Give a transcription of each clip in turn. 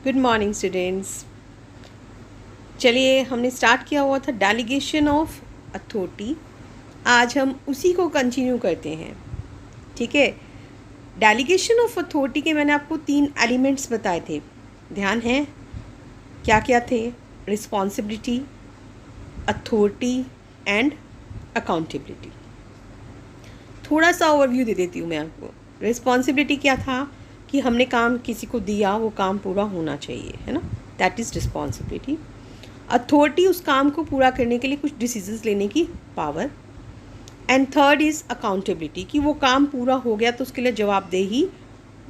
Good morning students. चलिए, हमने start किया हुआ था डेलीगेशन ऑफ अथॉरिटी। आज हम उसी को कंटिन्यू करते हैं। ठीक है, डेलीगेशन ऑफ अथॉरिटी के मैंने आपको 3 एलिमेंट्स बताए थे, ध्यान है? क्या क्या थे? Responsibility, authority and accountability. थोड़ा सा ओवरव्यू दे देती हूँ मैं आपको। रिस्पॉन्सिबिलिटी क्या था कि हमने काम किसी को दिया, वो काम पूरा होना चाहिए, है ना? That is responsibility. अथॉरिटी, उस काम को पूरा करने के लिए कुछ डिसीजंस लेने की power. And third is accountability, कि वो काम पूरा हो गया तो उसके लिए जवाबदेही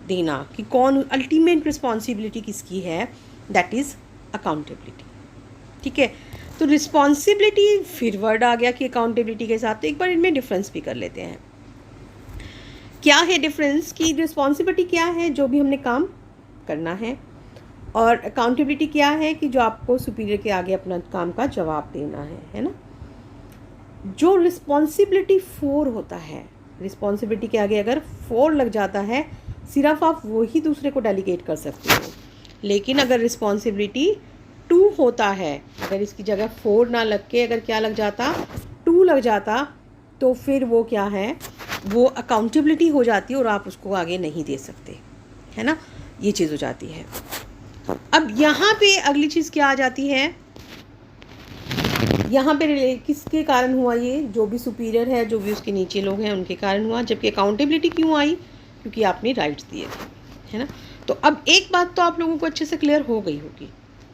देना, कि कौन अल्टीमेट रिस्पॉन्सिबिलिटी किसकी है, दैट इज़ अकाउंटेबिलिटी। ठीक है, तो रिस्पॉन्सिबिलिटी फिर वर्ड आ गया कि अकाउंटेबिलिटी के साथ, तो एक बार इनमें डिफरेंस भी कर लेते हैं। क्या है डिफरेंस? कि रिस्पॉन्सिबिलिटी क्या है, जो भी हमने काम करना है, और अकाउंटेबिलिटी क्या है कि जो आपको सुपीरियर के आगे अपना काम का जवाब देना है ना? जो रिस्पॉन्सिबिलिटी 4 होता है, रिस्पॉन्सिबिलिटी के आगे अगर 4 लग जाता है, सिर्फ आप वो ही दूसरे को डेलीगेट कर सकते हो। लेकिन अगर रिस्पॉन्सिबिलिटी 2 होता है, अगर इसकी जगह 4 ना लग के अगर क्या लग जाता, 2 लग जाता, तो फिर वो क्या है, वो अकाउंटेबिलिटी हो जाती है और आप उसको आगे नहीं दे सकते, है ना? ये चीज़ हो जाती है। अब यहाँ पे अगली चीज़ क्या आ जाती है, यहाँ पे किसके कारण हुआ ये? जो भी सुपीरियर है, जो भी उसके नीचे लोग हैं, उनके कारण हुआ। जबकि अकाउंटेबिलिटी क्यों आई? क्योंकि आपने राइट्स दिए थे, है ना? तो अब एक बात तो आप लोगों को अच्छे से क्लियर हो गई होगी,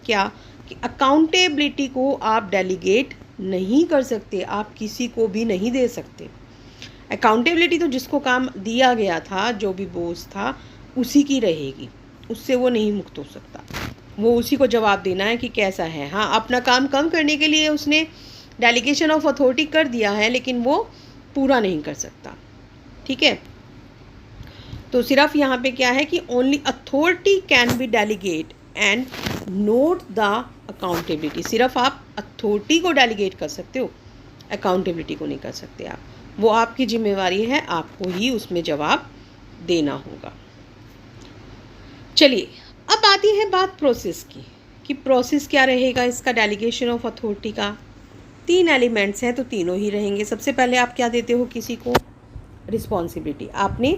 क्या? कि अकाउंटेबिलिटी को आप डेलीगेट नहीं कर सकते, आप किसी को भी नहीं दे सकते। अकाउंटेबिलिटी तो जिसको काम दिया गया था, जो भी बोझ था, उसी की रहेगी, उससे वो नहीं मुक्त हो सकता। वो उसी को जवाब देना है कि कैसा है। हाँ, अपना काम कम करने के लिए उसने डेलीगेशन ऑफ अथॉरिटी कर दिया है, लेकिन वो पूरा नहीं कर सकता। ठीक है, तो सिर्फ यहाँ पे क्या है कि only authority can be delegate and note the accountability. सिर्फ आप अथॉरिटी को डेलीगेट कर सकते हो, अकाउंटेबिलिटी को नहीं कर सकते आप। वो आपकी जिम्मेवारी है, आपको ही उसमें जवाब देना होगा। चलिए, अब आती है बात प्रोसेस की, कि प्रोसेस क्या रहेगा इसका, डेलीगेशन ऑफ अथॉरिटी का। 3 एलिमेंट्स हैं तो तीनों ही रहेंगे। सबसे पहले आप क्या देते हो किसी को? रिस्पॉन्सिबिलिटी। आपने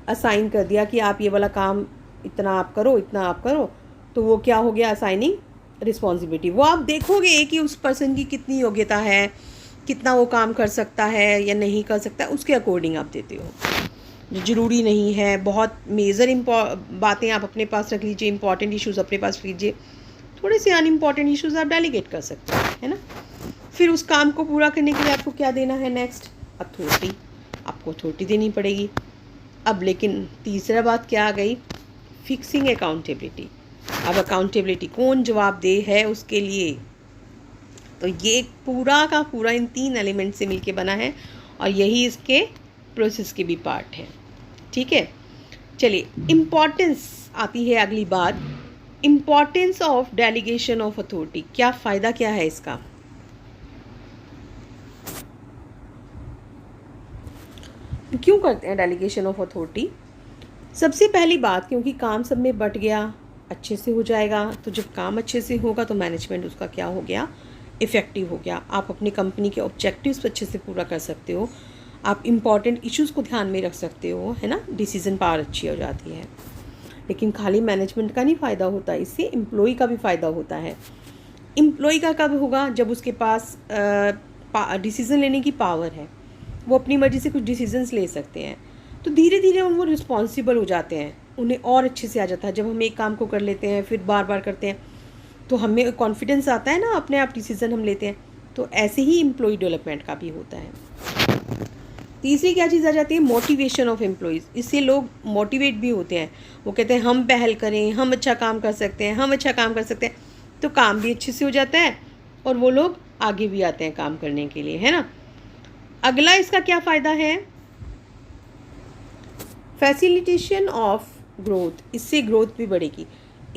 असाइन कर दिया कि आप ये वाला काम इतना आप करो, इतना आप करो, तो वो क्या हो गया? Assigning responsibility. वो आप देखोगे कि उस पर्सन की कितनी योग्यता है, कितना वो काम कर सकता है या नहीं कर सकता, उसके अकॉर्डिंग आप देते हो। जो ज़रूरी नहीं है, बहुत मेजर बातें आप अपने पास रख लीजिए, इंपॉर्टेंट इश्यूज़ अपने पास लीजिए, थोड़े से अनइम्पॉर्टेंट इश्यूज़ आप डेलीगेट कर सकते हैं, है ना? फिर उस काम को पूरा करने के लिए आपको क्या देना है? Next, authority. आपको अथॉरिटी देनी पड़ेगी। अब लेकिन तीसरा बात क्या आ गई? Fixing accountability. अब अकाउंटेबिलिटी कौन जवाब दे है उसके लिए, तो ये पूरा का पूरा इन 3 एलिमेंट से मिलके बना है, और यही इसके प्रोसेस की भी पार्ट है। ठीक है, चलिए, इम्पॉर्टेंस आती है अगली बात। Importance of delegation of authority, क्या फ़ायदा क्या है इसका? क्यों करते हैं डेलीगेशन ऑफ अथॉरिटी? सबसे पहली बात, क्योंकि काम सब में बट गया, अच्छे से हो जाएगा। तो जब काम अच्छे से होगा तो मैनेजमेंट उसका क्या हो गया? इफ़ेक्टिव हो गया। आप अपनी कंपनी के ऑब्जेक्टिव्स अच्छे से पूरा कर सकते हो, आप इम्पॉर्टेंट इश्यूज़ को ध्यान में रख सकते हो, है ना? डिसीजन पावर अच्छी हो जाती है। लेकिन खाली मैनेजमेंट का नहीं फ़ायदा होता, इससे एम्प्लॉय का भी फ़ायदा होता है। एम्प्लॉय का कब होगा? जब उसके पास डिसीज़न लेने की पावर है, वो अपनी मर्ज़ी से कुछ डिसीजंस ले सकते हैं। तो धीरे धीरे वो रिस्पॉन्सिबल हो जाते हैं, उन्हें और अच्छे से आ जाता है। जब हम एक काम को कर लेते हैं, फिर बार बार करते हैं, तो हमें कॉन्फिडेंस आता है ना, अपने आप डिसीज़न हम लेते हैं। तो ऐसे ही एम्प्लॉय डेवलपमेंट का भी होता है। तीसरी क्या चीज़ आ जाती है? Motivation of employees. इससे लोग मोटिवेट भी होते हैं, वो कहते हैं हम पहल करें, हम अच्छा काम कर सकते हैं, हम अच्छा काम कर सकते हैं, तो काम भी अच्छे से हो जाता है और वो लोग आगे भी आते हैं काम करने के लिए, है ना? अगला इसका क्या फ़ायदा है? Facilitation of growth. इससे ग्रोथ भी बढ़ेगी,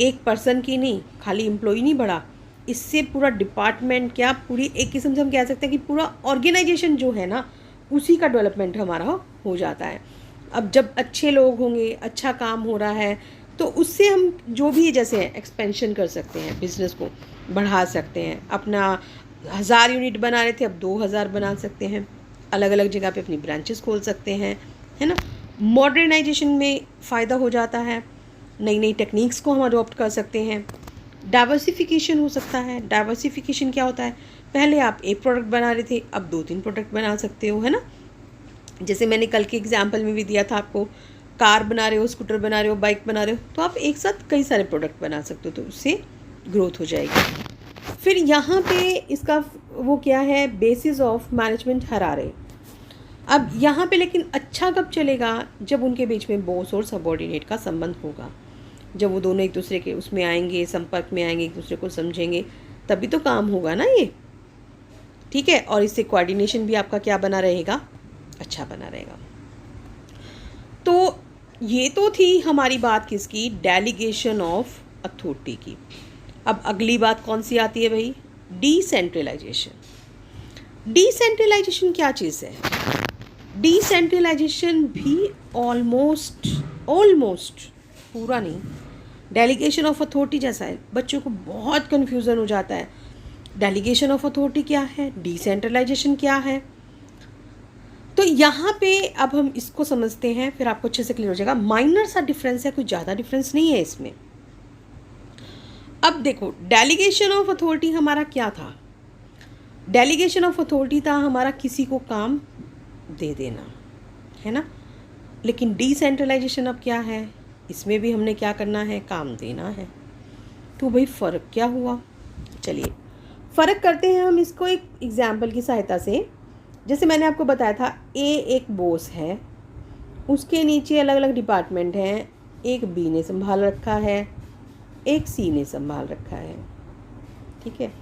एक पर्सन की नहीं, खाली एम्प्लॉय नहीं बढ़ा, इससे पूरा डिपार्टमेंट, क्या पूरी एक किस्म से हम कह सकते हैं कि पूरा ऑर्गेनाइजेशन जो है ना, उसी का डेवलपमेंट हमारा हो जाता है। अब जब अच्छे लोग होंगे, अच्छा काम हो रहा है, तो उससे हम जो भी जैसे एक्सपेंशन कर सकते हैं, बिज़नेस को बढ़ा सकते हैं। अपना 1000 यूनिट बना रहे थे, अब 2000 बना सकते हैं। अलग अलग जगह पे अपनी ब्रांचेस खोल सकते हैं, है ना। मॉडर्नाइजेशन में फ़ायदा हो जाता है, नई नई टेक्निक्स को हम अडॉप्ट कर सकते हैं। डाइवर्सिफिकेशन हो सकता है। डाइवर्सिफिकेशन क्या होता है, पहले आप एक प्रोडक्ट बना रहे थे, अब 2-3 प्रोडक्ट बना सकते हो, है ना। जैसे मैंने कल के एग्जाम्पल में भी दिया था आपको, कार बना रहे हो, स्कूटर बना रहे हो, बाइक बना रहे हो, तो आप एक साथ कई सारे प्रोडक्ट बना सकते हो, तो उससे ग्रोथ हो जाएगी। फिर यहाँ पे इसका वो क्या है, बेसिस ऑफ मैनेजमेंट हरारे। अब यहाँ पे लेकिन अच्छा कब चलेगा, जब उनके बीच में बॉस और सबॉर्डिनेट का संबंध होगा, जब वो दोनों एक दूसरे के उसमें आएंगे, संपर्क में आएंगे, एक दूसरे को समझेंगे, तभी तो काम होगा ना ये, ठीक है। और इससे कोऑर्डिनेशन भी आपका क्या बना रहेगा, अच्छा बना रहेगा। तो ये तो थी हमारी बात किसकी, डेलीगेशन ऑफ अथॉरिटी की। अब अगली बात कौन सी आती है भाई, डिसेंट्रलाइजेशन। डिसेंट्रलाइजेशन क्या चीज़ है, डिसेंट्रलाइजेशन भी ऑलमोस्ट पूरा नहीं, डेलीगेशन ऑफ अथॉरिटी जैसा है। बच्चों को बहुत कन्फ्यूज़न हो जाता है, डेलीगेशन ऑफ अथॉरिटी क्या है, डिसेंट्रलाइजेशन क्या है। तो यहाँ पे अब हम इसको समझते हैं, फिर आपको अच्छे से क्लियर हो जाएगा। माइनर सा डिफरेंस है, कोई ज़्यादा डिफरेंस नहीं है इसमें। अब देखो, डेलीगेशन ऑफ अथॉरिटी हमारा क्या था, डेलीगेशन ऑफ अथॉरिटी था हमारा किसी को काम दे देना, है ना। लेकिन डिसेंट्रलाइजेशन अब क्या है, इसमें भी हमने क्या करना है, काम देना है। तो भाई फ़र्क क्या हुआ, चलिए फ़र्क करते हैं हम इसको एक एग्जाम्पल की सहायता से। जैसे मैंने आपको बताया था, ए एक बॉस है, उसके नीचे अलग अलग डिपार्टमेंट हैं, एक बी ने संभाल रखा है, एक सी ने संभाल रखा है, ठीक है।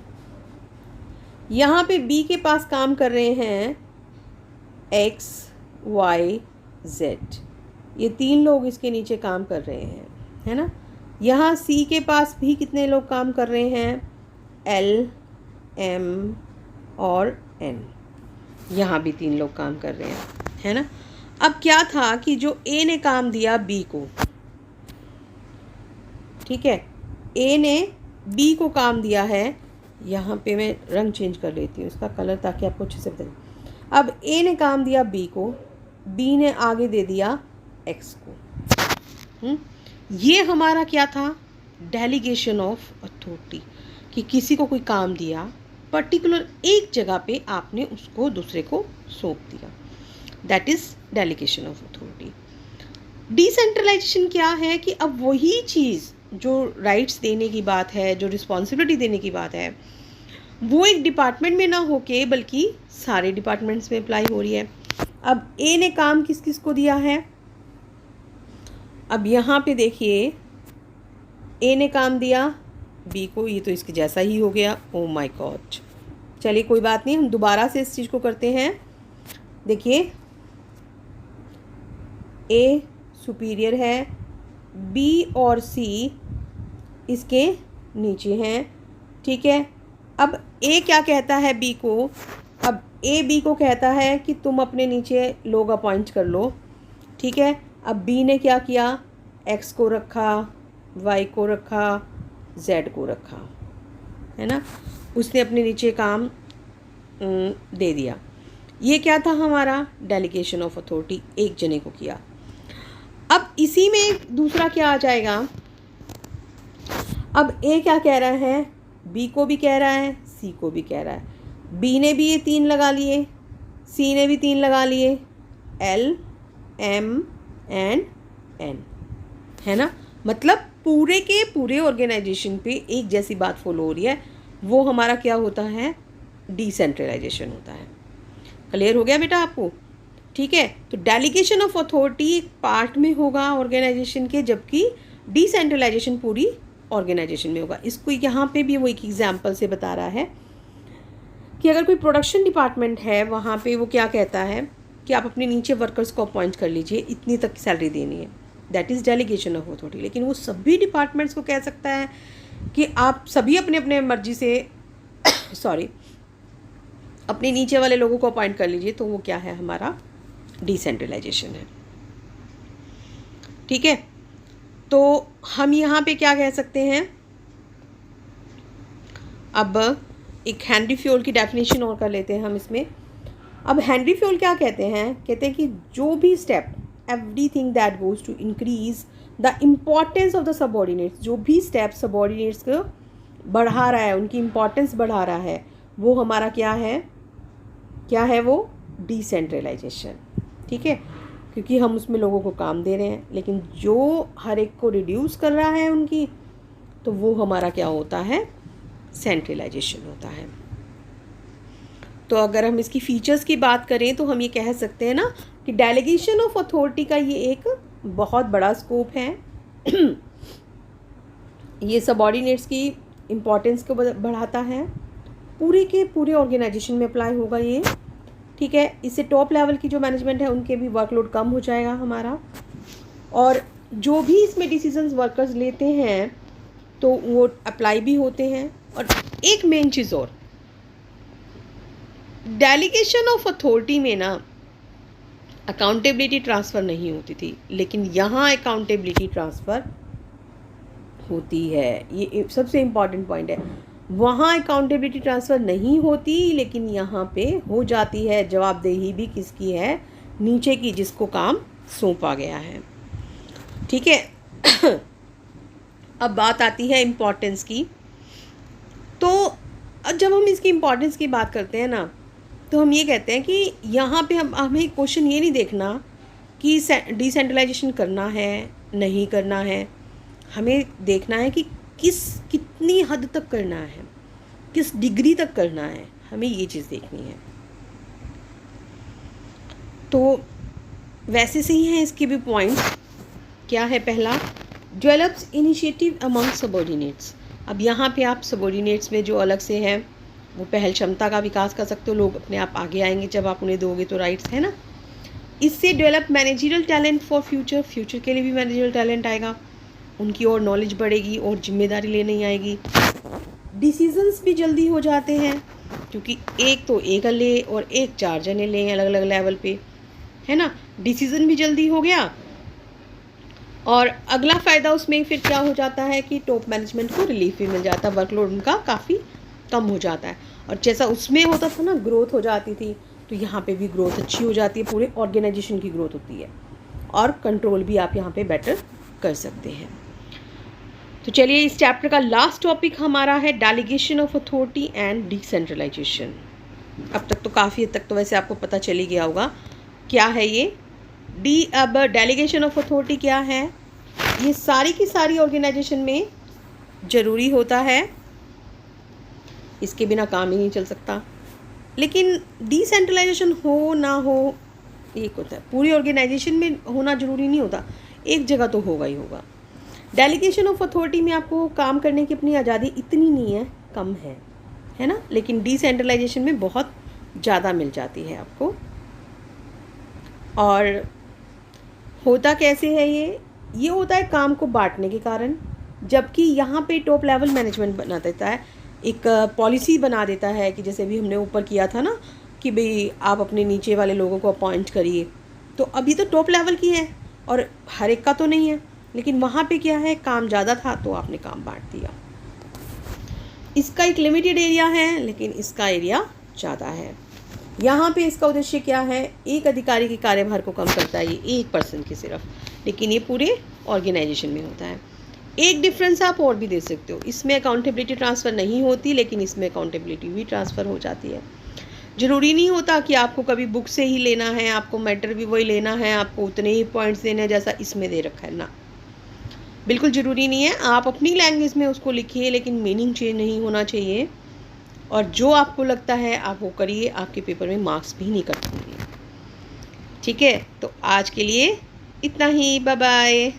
यहाँ पे बी के पास काम कर रहे हैं एक्स वाई जेड, ये 3 लोग इसके नीचे काम कर रहे हैं, है ना। यहाँ सी के पास भी कितने लोग काम कर रहे हैं, एल एम और एन, यहाँ भी 3 लोग काम कर रहे हैं, है ना। अब क्या था कि जो ए ने काम दिया बी को, ठीक है, ए ने बी को काम दिया है, यहाँ पे मैं रंग चेंज कर लेती हूँ इसका कलर ताकि आपको अच्छे से बताए। अब ए ने काम दिया बी को, बी ने आगे दे दिया एक्स को। ये हमारा क्या था, डेलीगेशन ऑफ अथॉरिटी, कि किसी को कोई काम दिया, पर्टिकुलर एक जगह पे आपने उसको दूसरे को सौंप दिया, that is delegation of authority. Decentralisation क्या है कि अब वही चीज़ जो राइट्स देने की बात है, जो रिस्पॉन्सिबिलिटी देने की बात है, वो एक डिपार्टमेंट में ना होके बल्कि सारे डिपार्टमेंट्स में अप्लाई हो रही है। अब ए ने काम किस किस को दिया है, अब यहाँ पे देखिए, ए ने काम दिया बी को, ये तो इसके जैसा ही हो गया, ओ माय गॉड। चलिए कोई बात नहीं, हम दोबारा से इस चीज़ को करते हैं। देखिए, ए सुपीरियर है, बी और सी इसके नीचे हैं, ठीक है। अब ए क्या कहता है बी को, अब ए बी को कहता है कि तुम अपने नीचे लोग अपॉइंट कर लो, ठीक है। अब बी ने क्या किया, एक्स को रखा, वाई को रखा, जेड को रखा, है ना। उसने अपने नीचे काम दे दिया। ये क्या था हमारा, डेलीगेशन ऑफ अथॉरिटी, एक जने को किया। अब इसी में दूसरा क्या आ जाएगा, अब ए क्या कह रहा है, बी को भी कह रहा है, सी को भी कह रहा है। बी ने भी ये 3 लगा लिए, सी ने भी 3 लगा लिए, एल एम एंड एन, है ना। मतलब पूरे के पूरे ऑर्गेनाइजेशन पे एक जैसी बात फॉलो हो रही है, वो हमारा क्या होता है, डिसेंट्रलाइजेशन होता है। क्लियर हो गया बेटा आपको, ठीक है। तो डेलीगेशन ऑफ अथॉरिटी एक पार्ट में होगा ऑर्गेनाइजेशन के, जबकि डिसेंट्रलाइजेशन पूरी ऑर्गेनाइजेशन में होगा। इसको यहाँ पे भी वो एक एग्जांपल से बता रहा है कि अगर कोई प्रोडक्शन डिपार्टमेंट है, वहाँ पे वो क्या कहता है कि आप अपने नीचे वर्कर्स को अपॉइंट कर लीजिए, इतनी तक की सैलरी देनी है, that is delegation of authority. लेकिन वो सभी डिपार्टमेंट्स को कह सकता है कि आप सभी अपने अपने मर्जी से सॉरी अपने नीचे वाले लोगों को अपॉइंट कर लीजिए, तो वो क्या है, हमारा डिसेंट्रलाइजेशन है, ठीक है। तो हम यहाँ पे क्या कह सकते हैं, अब एक हेनरी फ्योल की डेफिनेशन और कर लेते हैं हम इसमें। अब हेनरी फ्योल क्या कहते हैं कि जो भी step, everything that goes to increase the importance of the subordinates, जो भी स्टेप सबॉर्डिनेट्स को बढ़ा रहा है, उनकी इम्पॉर्टेंस बढ़ा रहा है, वो हमारा क्या है वो डिसेंट्रलाइजेशन। ठीक है, क्योंकि हम उसमें लोगों को काम दे रहे हैं, लेकिन जो हर एक को रिड्यूस कर रहा है उनकी, तो वो हमारा क्या होता है, सेंट्रलाइजेशन होता है। तो अगर हम इसकी फीचर्स की बात करें तो हम ये कह सकते हैं ना कि डेलीगेशन ऑफ अथॉरिटी का ये एक बहुत बड़ा स्कोप है। ये सबऑर्डिनेट्स की इम्पोर्टेंस को बढ़ाता है, पूरे के पूरे ऑर्गेनाइजेशन में अप्लाई होगा ये। ठीक है, इससे टॉप लेवल की जो मैनेजमेंट है उनके भी वर्कलोड कम हो जाएगा हमारा, और जो भी इसमें डिसीजंस वर्कर्स लेते हैं तो वो अप्लाई भी होते हैं। और एक मेन चीज़ और, डेलीगेशन ऑफ अथॉरिटी में ना अकाउंटेबिलिटी ट्रांसफ़र नहीं होती थी, लेकिन यहाँ अकाउंटेबिलिटी ट्रांसफ़र होती है। ये सबसे इम्पॉर्टेंट पॉइंट है। वहाँ अकाउंटेबिलिटी ट्रांसफ़र नहीं होती, लेकिन यहाँ पे हो जाती है। जवाबदेही भी किसकी है, नीचे की, जिसको काम सौंपा गया है। ठीक है। अब बात आती है इम्पोर्टेंस की। तो जब हम इसकी इम्पोर्टेंस की बात करते हैं ना, तो हम ये कहते हैं कि यहाँ पे हमें क्वेश्चन ये नहीं देखना कि डिसेंट्रलाइजेशन करना है नहीं करना है, हमें देखना है कि कितनी हद तक करना है, किस डिग्री तक करना है, हमें ये चीज़ देखनी है। तो वैसे से ही हैं इसके भी पॉइंट्स। क्या है पहला, डेवलप्स इनिशिएटिव अमंग सबऑर्डिनेट्स। अब यहाँ पे आप सबऑर्डिनेट्स में जो अलग से हैं वो पहल क्षमता का विकास कर सकते हो, लोग अपने आप आगे आएंगे जब आप उन्हें दोगे तो, राइट्स है ना। इससे develop managerial talent for future के लिए भी मैनेजरियल टैलेंट आएगा, उनकी और नॉलेज बढ़ेगी और जिम्मेदारी लेनी आएगी। डिसीजंस भी जल्दी हो जाते हैं, क्योंकि एक तो एक ले और एक 4 जने लें अलग अलग लेवल पे, है ना। डिसीजन भी जल्दी हो गया, और अगला फ़ायदा उसमें फिर क्या हो जाता है कि टॉप मैनेजमेंट को रिलीफ भी मिल जाता है, वर्कलोड उनका काफ़ी कम हो जाता है। और जैसा उसमें होता था ना, ग्रोथ हो जाती थी, तो यहाँ पे भी ग्रोथ अच्छी हो जाती है, पूरे ऑर्गेनाइजेशन की ग्रोथ होती है, और कंट्रोल भी आप यहाँ पे बेटर कर सकते हैं। तो चलिए, इस चैप्टर का लास्ट टॉपिक हमारा है delegation of authority and decentralisation. अब तक तो काफ़ी हद तक तो वैसे आपको पता चल ही गया होगा क्या है ये अब डेलीगेशन ऑफ अथॉरिटी क्या है। ये सारी की सारी ऑर्गेनाइजेशन में ज़रूरी होता है, इसके बिना काम ही नहीं चल सकता। लेकिन डिसेंट्रलाइजेशन हो ना हो एक होता है, पूरी ऑर्गेनाइजेशन में होना ज़रूरी नहीं होता, एक जगह तो होगा ही होगा। डेलीगेशन ऑफ अथॉरिटी में आपको काम करने की अपनी आज़ादी इतनी नहीं है, कम है ना, लेकिन डिसेंट्रलाइजेशन में बहुत ज़्यादा मिल जाती है आपको। और होता कैसे है ये होता है काम को बांटने के कारण, जबकि यहाँ पे टॉप लेवल मैनेजमेंट बना देता है, एक पॉलिसी बना देता है कि जैसे भी हमने ऊपर किया था ना कि भाई आप अपने नीचे वाले लोगों को अपॉइंट करिए, तो अभी तो टॉप लेवल की है और हर एक का तो नहीं है, लेकिन वहाँ पे क्या है, काम ज़्यादा था तो आपने काम बांट दिया। इसका एक लिमिटेड एरिया है, लेकिन इसका एरिया ज़्यादा है। यहाँ पे इसका उद्देश्य क्या है, एक अधिकारी के कार्यभार को कम करता है, ये एक पर्सन की सिर्फ, लेकिन ये पूरे ऑर्गेनाइजेशन में होता है। एक डिफरेंस आप और भी दे सकते हो, इसमें अकाउंटेबिलिटी ट्रांसफ़र नहीं होती, लेकिन इसमें अकाउंटेबिलिटी भी ट्रांसफ़र हो जाती है। ज़रूरी नहीं होता कि आपको कभी बुक से ही लेना है, आपको मैटर भी वही लेना है, आपको उतने ही पॉइंट्स देने हैं जैसा इसमें दे रखा है ना, बिल्कुल ज़रूरी नहीं है। आप अपनी लैंग्वेज में उसको लिखिए, लेकिन मीनिंग चेंज नहीं होना चाहिए, और जो आपको लगता है आप वो करिए, आपके पेपर में मार्क्स भी नहीं कट होंगे। ठीक है, तो आज के लिए इतना ही, बाय बाय।